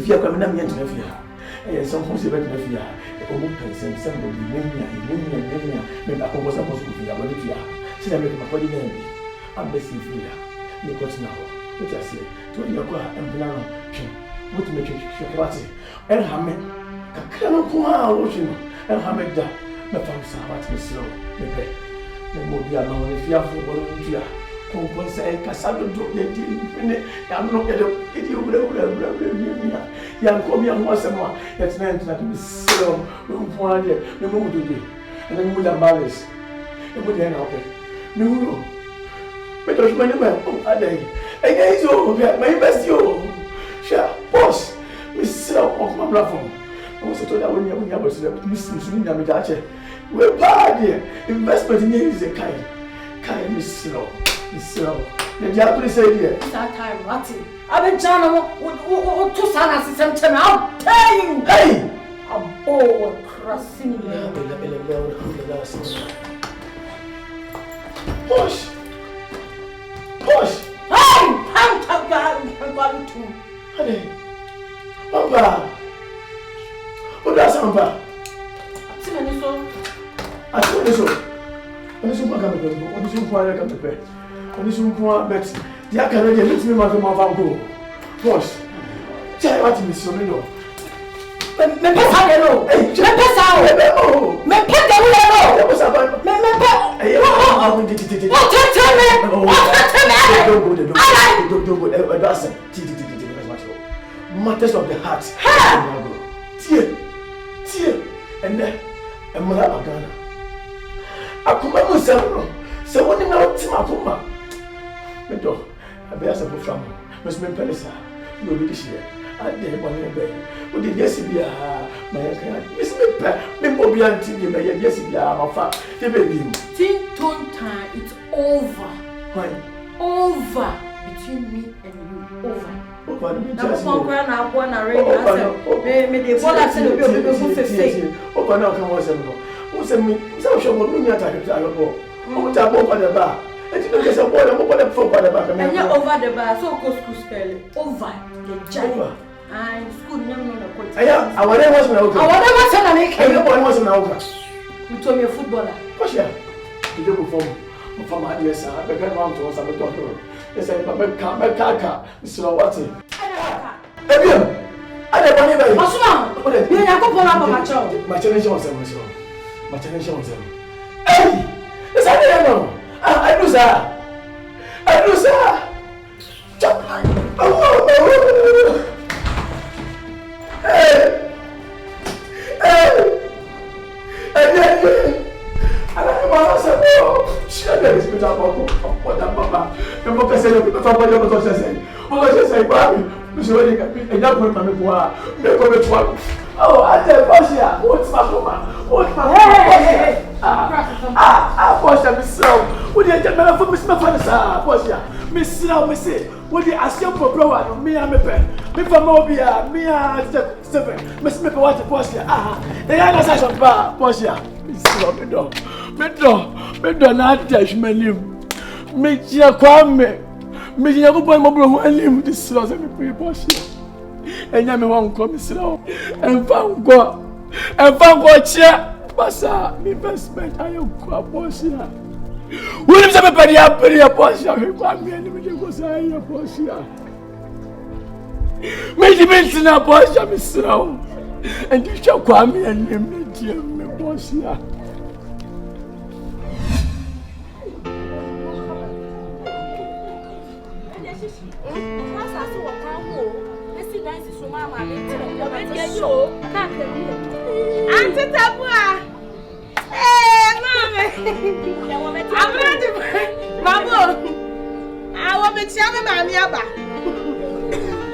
if you are coming up here to the some who say better than fear, a woman can send somebody, maybe I was supposed to be a body fear. See, I make my body name. I'm missing fear. Because now, which I say, to your car and banana, what to make you party, and Hamid, Kakana, watching, and Hamid, my family, what me slow, maybe. Then will be alone if you are for volunteer. Compose and Cassandra do the I'm not get a idiot. Young come young once more. It's meant to be so one year, the moon to be, and then with a malice. And put an open. No, but there's many men a day. Against you, my best you. Shall boss, Miss Sell of my platform. I was told that when you was listening to me, I'm we're bad here. Investment in is a kind Miss Slow. So, the Japanese idea. That time, Martin. I've been John to Sana system. I'll tell you. Hey! A bowl crossing. Push! Push! Hey! I'm going to. Honey. Papa! What does Papa? I told you so. What is your to bed? What is your bet? The Academy lets me mother of go. Push! Tell what you so many. Matters of the heart. Tear, and then a Malabagana. I come up with several. So, what now, Timapuma? Medo, I bear some from Miss Mempelisa. You'll be this year. I dare one in bed. Would it yes be my kind? Miss Mimpo be until you may yes be my father. The baby. Tin tone time, it's over. Why? Over between me and you. Over. Over me. Just one grand I want to read. May the ball said will be 15. Open now, come on, Samuel. Who sent me? Some show what me at I go. Oh, tap over the bar. And you know, there's a boy over the phone by the back. And you're over the bar, so go school spell. Over the giant. I'm school never know the coach. I want to watch my own. I want to watch an AK. Everybody wants an hour. You told me a footballer. What's here? Did you perform from my dear son? I began round to us. I'm a doctor. Yes, I can't make car. Mr. Watson. Ebiam, I don't want to. What's wrong? You're not going to my child. My challenge was him. My challenge was him. Hey! Yes, I know. I do, sir. I do, sir. Hey! And then, I want to say, oh, she had a bit of what that papa. The papa said, what was I saying? What was I saying, Bobby? And that point, my boy, make a trouble. Oh, I tell Bosia, what's my woman? What's my hey, Bosia, Miss Slow. Would you get me for Miss Mafana, Bosia? Miss Slow, Miss it. Would you ask your brother, me and me pen? Me for Mobia, me and Stephen, Miss Mipper, what Bosia? The other side of Bar, Bosia. Miss Slow, me do not touch my name. Make your kwame. Make your boy mobile and live this slow and me Bosia. And I won't come slow and found chair. Passa, investment, I am Quaposia. Will you have a penny up in your Posia? You want me and you go say your Posia. Make the mention of Posia, Miss Slow, and you shall call me and name me Jim Posia. Auntie Tabua! Hey, Mamma! I'm ready, Mamma! I want to tell me, Mamma.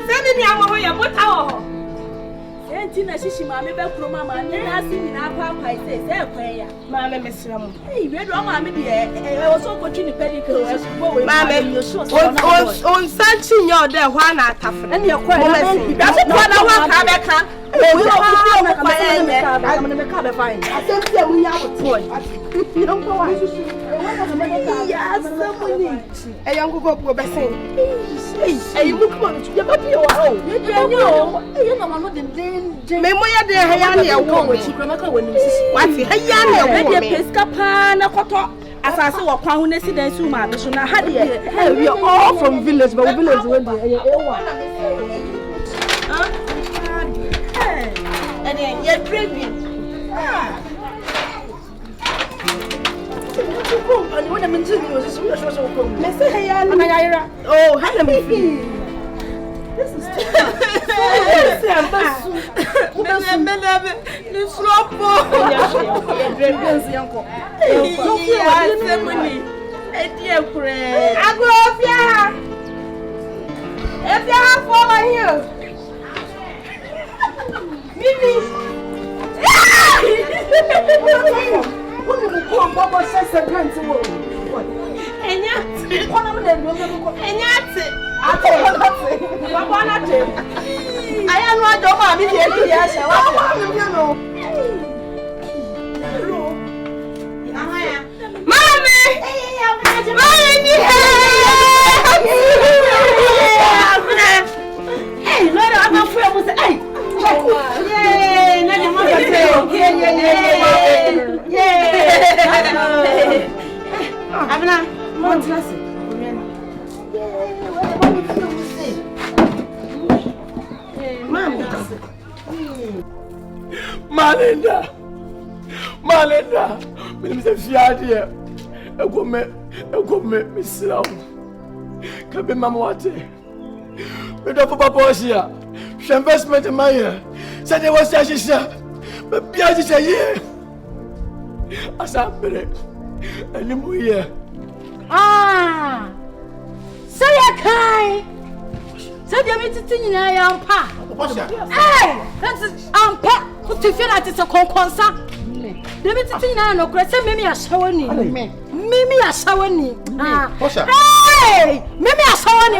Send me our way, what hour? Tina, she mammy back from Mamma, and I see me now, Papa says, Mamma, Miss Ram. Hey, we don't want me there. I was so watching the pedicure as Mamma, you're sure. On searching your there, one at and you're quite that's what I want, Rebecca. I'm going to make a fine. I don't care we have a toy. You don't go on. Yes, somebody. A young girl go back saying, hey, you look on you might be all. You know, I'm not the danger. Memoya de Hayania woman, she cramaka when you see what Hayania, Pescapana, Coto, as I saw a crown residence, whom I should not have it. We are all from village, but village when they and then you're drinking. And when I'm in Jimmy was a oh, hello, this is Baba says a gun to work. And yet, one of them will never and yet, I am not the one here. Yes, I know. Mommy! Hey, Lord, I'm not afraid of the eight. Yay! Let your mother say, yay! Abna, what class? Malinda, Minister Fiadia, a woman, Miss Slow. Can be Mamawati. But up Papa here, she investment in my year. Said there was such a shop, but Piaget a year. As I put it, a new year. Ah, say a kind. Said you meet it in your pa. Hey, that's pa. Put to feel that it's a conconsa. The meeting I know, Crescent, maybe a showing me. Mimi a showing. Hey, maybe a showing me.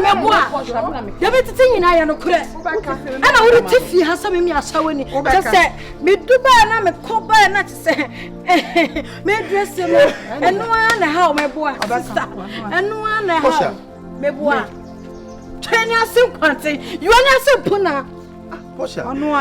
The meeting in I know, Cress. And I would if you have some me a showing. Just say, me do buy a cover and not say, me dress him and no one how my boy, and no one how my boy. 20 years simply, you are not so puna. Posha, no,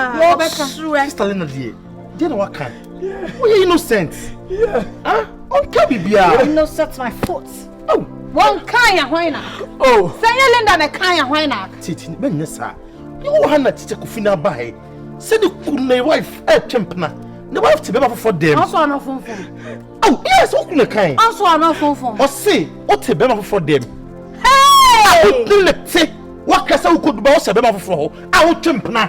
Sister Lena, dear, you know what kind? We are innocent. Yeah. Huh? On Kabibia. No, set my foot. Oh, one kind why not? Oh, say Linda, a kind why not? Titi, Menessa. You Hannah Tita Kufina by. Said you could my wife, a champna. The wife to be for them. Also, no phone. Oh, yes, what can a kind? Also, no phone. Or say, what to be for them? Hey! Let's say, what Casa could boss a bema for? Our champna.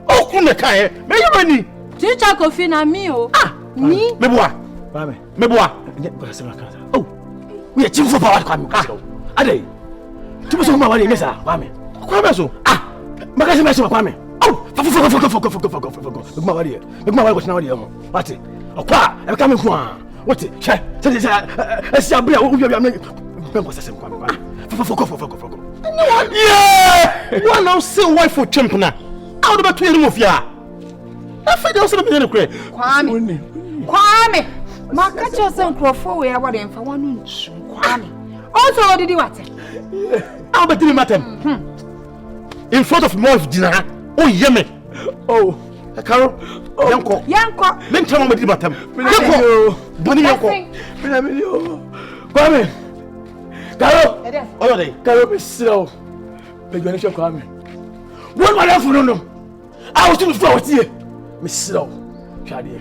Oh, Kunaka, may you ready? Teacher coffee na me oh. Ah, me? Meboa. Mame. Meboa. Oh, we are chief for power. Ade. Tu me soma wali mesa, mame. Kwame so. Ah, makasi mesa kwame. Oh, fuck. Mama wali. Mama wali kwashina wali yamo. Wati. Okwa, e ka me ku a. Wati. She. Esi abria wo bia me. Benko sasem kwame. Fuck. Yeah! You are now still wife for champna. How about 2 years of ya? I feel also be the credit. Kwame. Ma catch us and crofo we are what for one inch. Kwame. Also what did you what? How about the matter? In front of more of dinner. Oh, yummy. Oh, Carol. Yanko. Men tell me the matter. Yanko. Bunny Yanko. Kwame. Carol. Oh, they. Carol be slow. Be going to Kwame. What my life for no? I was too forward here. Miss Slow. Shadi.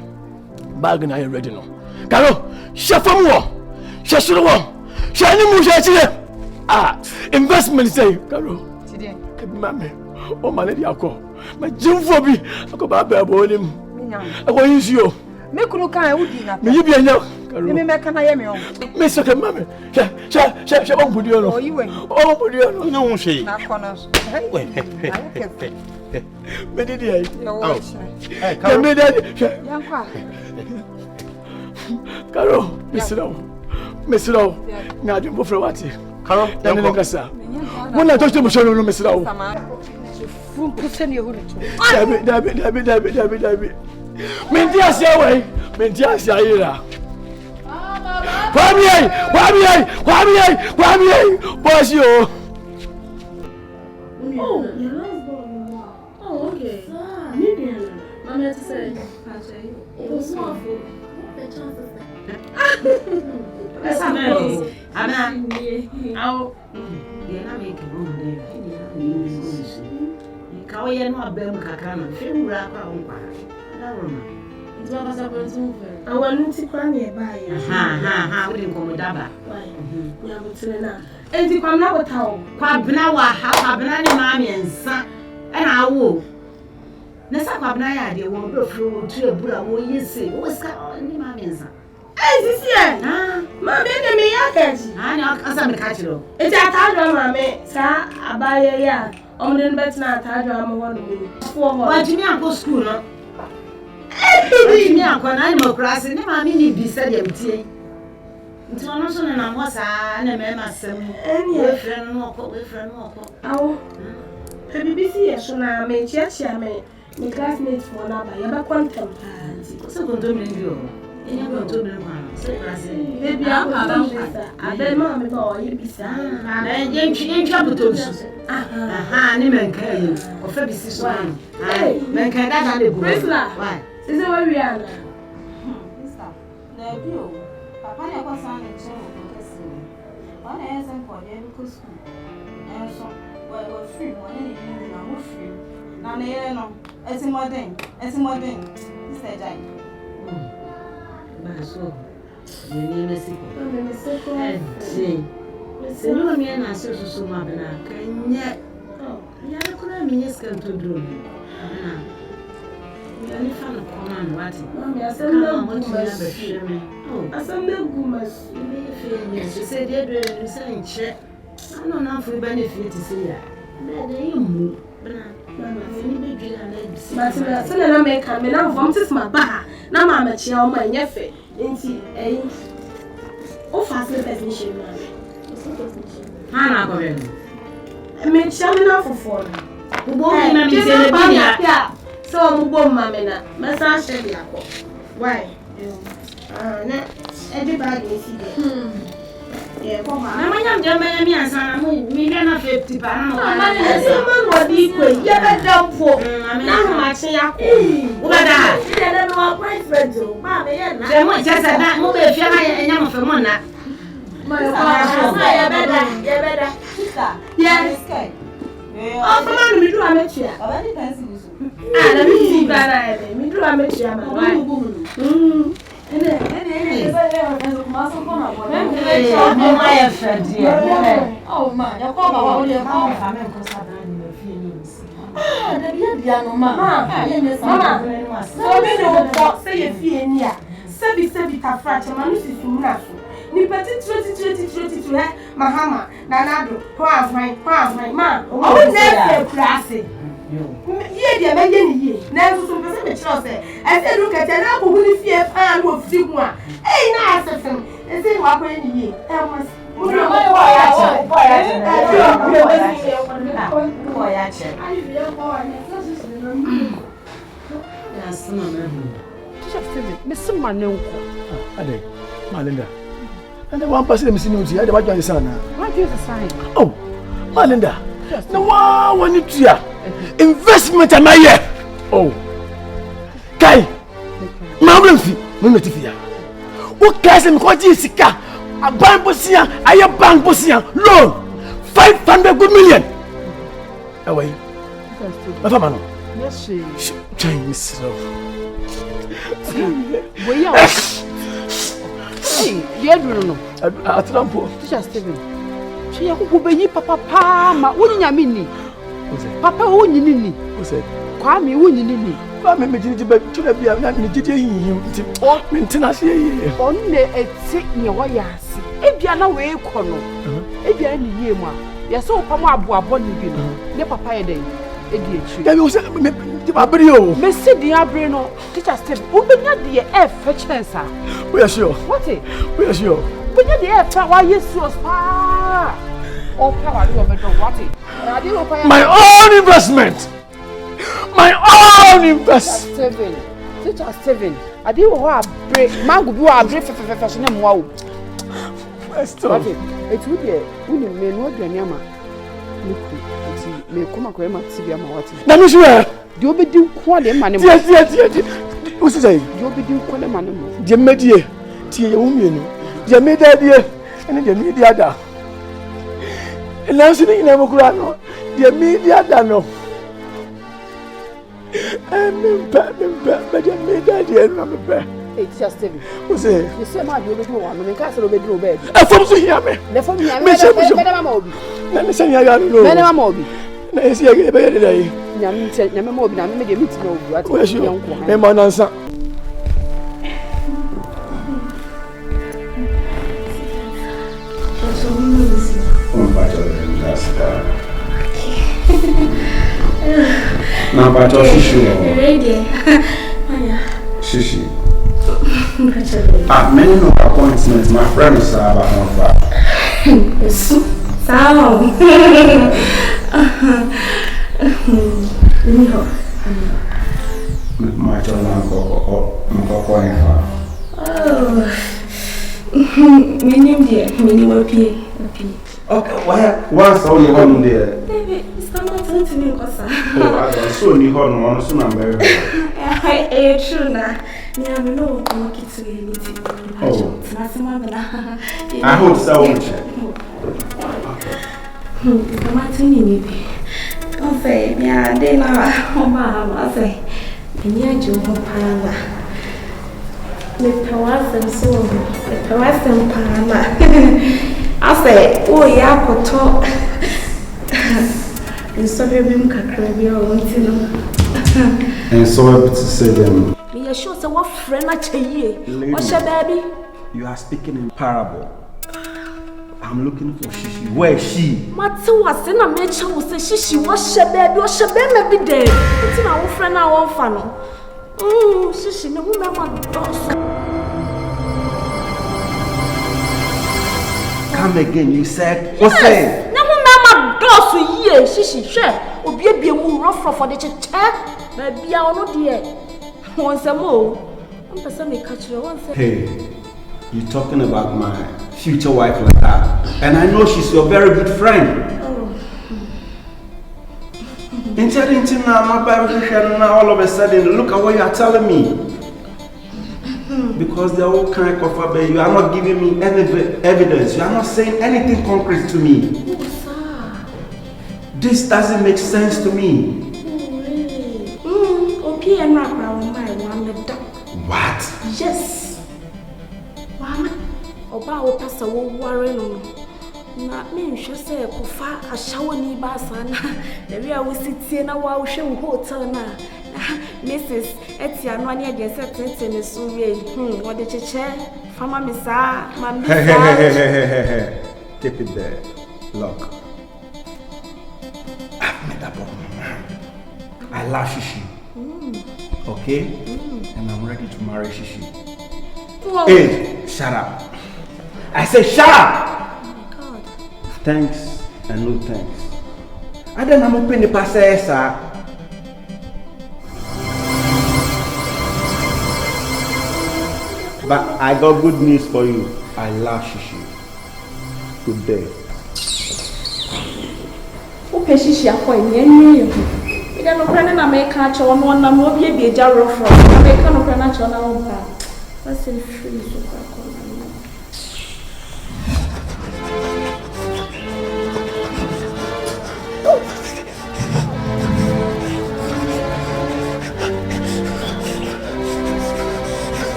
Bargain I ready no. Carol, Shafamu. Shashuwa. Shanimu Shachi. Ah, investment say, Carol. Today. Mame. Oh my lady Ako. My gym for me. I go back there bonim. I go use you. Me kunu kan udi na. Me you be anya. Carol. Me kana ye me o. Me so ke mame. Sha on budio no. Oh you went. Oh budio no. No one say. Na corner. Hey. Me did here. Oh. Hey, Carol. Me did. Yankwa. Carol, Miss Low. Na jumbo for what? Carol, Yankasa. When I touch the machine, no Miss Low. From pushing you. David. Mentia say away. Mentia say ira. Boss you. Oh, your last born. Oh, okay. Maybe I'm here to say, it was small for the chances. That's amazing. I'm I'll. You're not making room there. You can't hear no Bem Kakana. Film rap around. I want to cry nearby. Ha, we didn't come with Daba. Why? And you come now with how? Quabnawa, Habnani, Mammy, and son, and I will. Nessa Quabnaya, they won't go through to a Buddha. Will you see? What's got any Mammy? Hey, this year, Mammy, and me, I catch. I know, as I'm a catcher. It's a tiger, Mammy, sir. I buy a yard. Only in bed now, tiger, I'm one of you. What do you mean, Uncle School? Hey, I'm grass, and I mean, be said empty. It's one also, and I was an MMS, and your friend walk with friend walk. Oh, baby, see, I shall not make yes, I may. My classmates for now, I have a quantum. So, don't do me, you. You don't do me one. Baby, I'm a bad mammy boy, you be sad. And you trouble to us. Aha, Niman Kay, or Fabi Siswan. Hey, man, can that have a good why? Is it where we are now? Papa never sang in chair with one answer for the medical school. And so, we're free, one in the evening, I'm free. Now, they know, it's a modern, he said, I. So, you need a sickle. And see, you know me and I said to some other, and yet, oh, you couldn't mean it's going to do. I said, no, I said, no, she said, you're selling check. I don't know if we benefit to see that. They move. But I make a man of them to my bar. Now, Mamma, she on my nephew. Oh, fast definition. Hannah, I made Shannon off for them. Who won't be so I'm going, Mamma. Massage the apple. Why? Everybody is here. Yeah, come on. I'm young man, and me, and 50 pounds. Someone was equal. You have a dumb for. I'm not matching up. What are that? My friend, Mamma, and what just that move if you're a young for Mona. My better. Yes, oh, come on, we do a match. Let me see that I me do a match. Oh, man, you're calling your family. Mama, so we don't say a fee in here. Sebi ka fracture, man, this is Munafu. Ni petit 20 Mahama, Nanado, Quam, man. Oh, never classy. Yeah, dear, my ye. Never some person I said, look at an apple with a fear pan of Sigma. Hey, nice of him. And say, what when ye? I must. Mr. Manu, Malinda. And the one person missing you, I don't want to sign. What is the sign? Oh, Malinda. No one need to investment am I here? Oh, Kai, Mamma, what guys am quite easy? A bank position, I have bank position, loan 500 good million. Away, Mafamano. Yes, she Chinese. We are. Hey, you don't know. At Rampo, just Steven. She will be Papa, what do you mean? Papa, who you need? Who said, Kwame, who you need? Kwame, me did but to be a man, did him or maintenance here. Only a sick near Wayas. If you are no way, Colonel, if you are any year, you're so Pama Bonnie, the Papa day. There was a Abrio, Messi Diabrino, teacher Step, open your dear F for chance. We are sure. What it? We are sure. When you're the F, why you so far? Oh, power over the water. My own investment. My own investment. Teacher Steven, I didn't want to break. Man, go do a brief fashion. Wow. Stop. It's with you. We may not be Yama. May come across my TV. That is where you'll be doing quite a man. Yes. What's it say? You'll be doing quite a man. The media, Tia woman, the media, and the media. And now sitting in Amocrano, the media dano. I'm bad, but you made that dear. It's just him. What's it? You say, my you do one, and castle will be bed. I thought so. Hear me. The family, I'm let me say, I got no. Madame Moby. I see a better day. Never more than I made a meeting of what was your uncle. My answer. Now, but Shishi. Many no appointments, my friends are about my okay, why once only one there? I saw you on soon. I'm very true now. I hope so. Okay, yeah, they know. I say, and yet you hope with powers and so with powers and Panama. I say, oh, yeah, for talk. And so him cacrabi or one. And so I to say them. Me assure so what friend I tell you. What's your baby? You are speaking in parable. I'm looking for Shishi. Where is she? Matsu was in a nature who says Shishi was your baby or your baby be dead. It's my own friend I won't funnel. Shishi, no woman. Come again, you said. What's saying? No, Mamma does a year. She share. Or be a more rough for the chair. Maybe I will not dear. Once a more. I'm person may catch you once. Hey, you're talking about my future wife like that. And I know she's your very good friend. Now all of a sudden, look at what you are telling me. Because they're all kind of covered, you are not giving me any evidence. You are not saying anything concrete to me. This doesn't make sense to me. Okay, and right now, my one the duck. What? Yes. Mama, Oba Pastor will worry no. Not me, she said, Kufa, a shower ni basana. The real we sit here now, I will show hotel now. Mrs. Etienne, one year, yes, in the Surrey. What did you chair? Farmer Missa, Mamma. Keep it there. Look, I've made up of my mind. I love Shishi. Okay? And I'm ready to marry Shishi. Whoa. Hey, shut up. I say shut up! Oh my God. Thanks and no thanks. I don't know open the passage, sir. But I got good news for you. I love Shishi. Good day. Okay, Shishi, I'm going to we don't know when I make catch on one, I'm not be a jar of frost. I make no penach on our own. That's in free.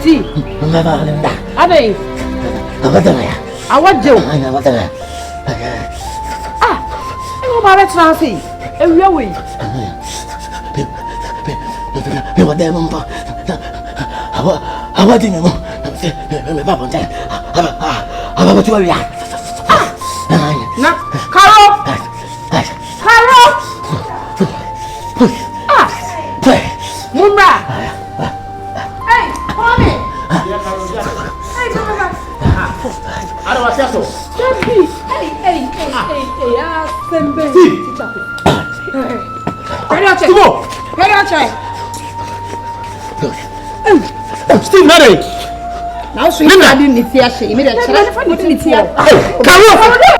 Tea. Ade. I want you. I'm about to translate. And we are waiting. I want him. Hey, Steve, Mary. Now, so you didn't see a shame. Come on.